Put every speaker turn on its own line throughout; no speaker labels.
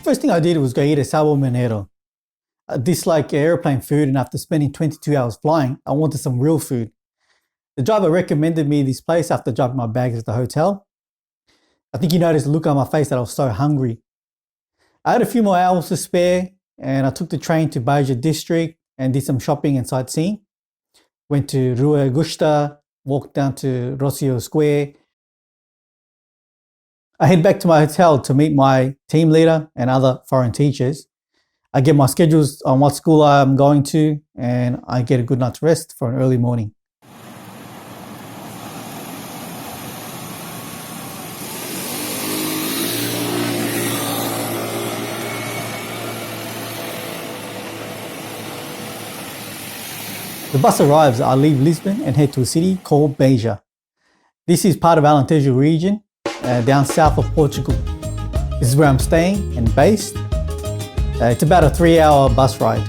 First thing I did was go eat a sabo mineiro. I dislike airplane food, and after spending 22 hours flying, I wanted some real food. The driver recommended me this place after dropping my bags at the hotel. I think he noticed the look on my face that I was so hungry. I had a few more hours to spare, and I took the train to Beja district and did some shopping and sightseeing. Went to Rua Augusta, walked down to Rocio Square. I head back to my hotel to meet my team leader and other foreign teachers. I get my schedules on what school I'm going to, and I get a good night's rest for an early morning. The bus arrives, I leave Lisbon and head to a city called Beja. This is part of Alentejo region, down south of Portugal. This is where I'm staying and based. It's about a 3-hour bus ride.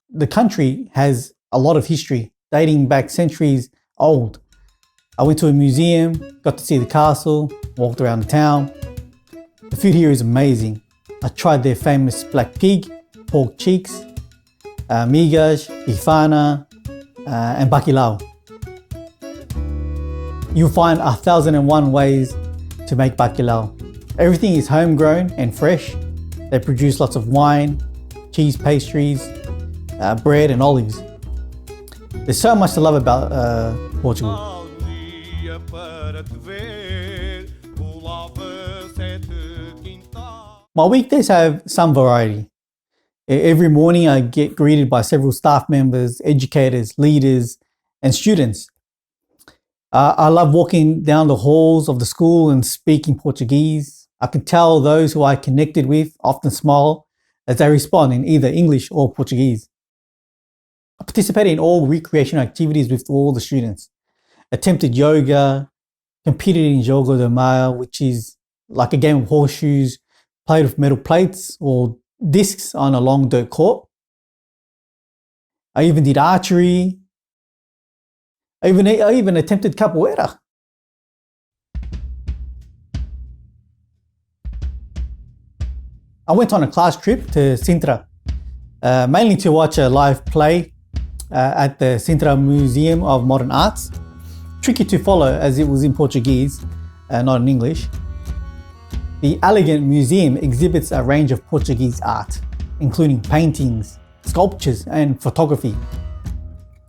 The country has a lot of history, dating back centuries old. I went to a museum, got to see the castle, walked around the town. The food here is amazing. I tried their famous black pig, pork cheeks, migas, bifana, and bacalhau. You'll find 1,001 ways to make bacalhau. Everything is homegrown and fresh. They produce lots of wine, cheese pastries, bread and olives. There's so much to love about Portugal. My weekdays have some variety. Every morning I get greeted by several staff members, educators, leaders, and students. I love walking down the halls of the school and speaking Portuguese. I can tell those who I connected with often smile as they respond in either English or Portuguese. I participated in all recreational activities with all the students. Attempted yoga, competed in jogo de maio, which is like a game of horseshoes played with metal plates or discs on a long dirt court. I even did archery. I even attempted capoeira. I went on a class trip to Sintra, mainly to watch a live play at the Sintra Museum of Modern Arts. Tricky to follow as it was in Portuguese, not in English. The elegant museum exhibits a range of Portuguese art, including paintings, sculptures, and photography.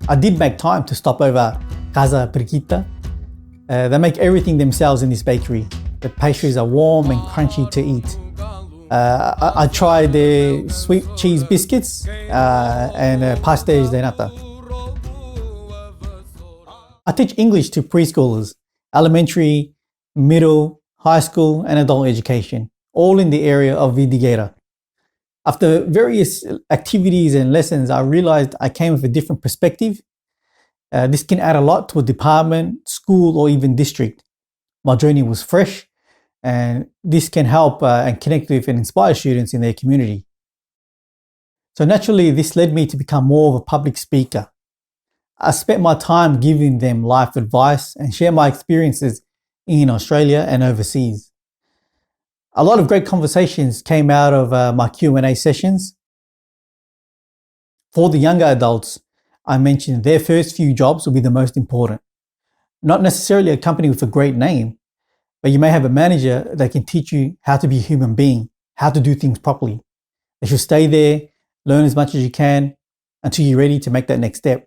I did make time to stop over Casa Periquita. They make everything themselves in this bakery. The pastries are warm and crunchy to eat. I tried their sweet cheese biscuits and pastéis de nata. I teach English to preschoolers, elementary, middle, high school, and adult education, all in the area of Vidigueira. After various activities and lessons, I realized I came with a different perspective. This can add a lot to a department, school, or even district. My journey was fresh, and this can help and connect with and inspire students in their community. So naturally, this led me to become more of a public speaker. I spent my time giving them life advice and share my experiences in Australia and overseas. A lot of great conversations came out of my Q&A sessions. For the younger adults, I mentioned their first few jobs will be the most important. Not necessarily a company with a great name, but you may have a manager that can teach you how to be a human being, how to do things properly. You should stay there, learn as much as you can until you're ready to make that next step.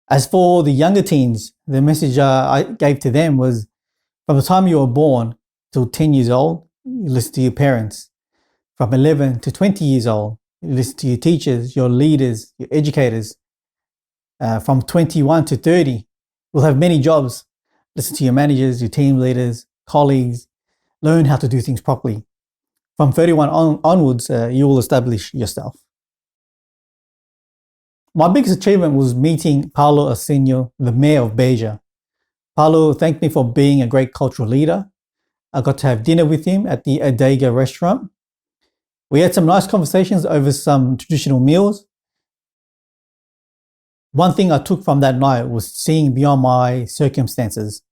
As for the younger teens, the message I gave to them was, from the time you were born till 10 years old, you listen to your parents. From 11 to 20 years old, you listen to your teachers, your leaders, your educators. From 21 to 30, you'll have many jobs. Listen to your managers, your team leaders, colleagues. Learn how to do things properly. From 31 onwards, you will establish yourself. My biggest achievement was meeting Paulo Arsenio, the mayor of Beja. Paulo thanked me for being a great cultural leader. I got to have dinner with him at the Adega restaurant. We had some nice conversations over some traditional meals. One thing I took from that night was seeing beyond my circumstances.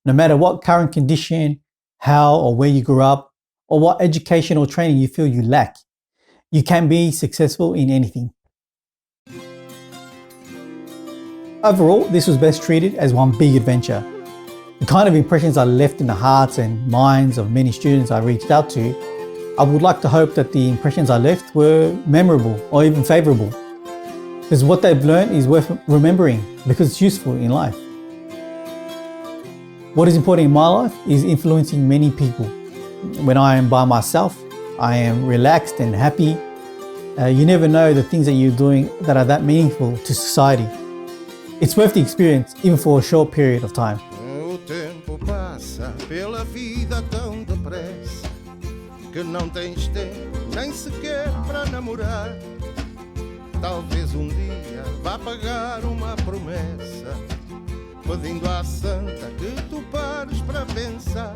No matter what current condition, how or where you grew up, or what education or training you feel you lack, you can be successful in anything. Overall, this was best treated as one big adventure. The kind of impressions I left in the hearts and minds of many students I reached out to, I would like to hope that the impressions I left were memorable or even favourable. Because what they've learned is worth remembering because it's useful in life. What is important in my life is influencing many people. When I am by myself, I am relaxed and happy. You never know the things that you're doing that are that meaningful to society. It's worth the experience, even for a short period of time.
O tempo passa pela vida tão depressa que não tens tempo nem sequer para namorar. Talvez um dia vá pagar uma promessa, pedindo à santa que tu pares para pensar.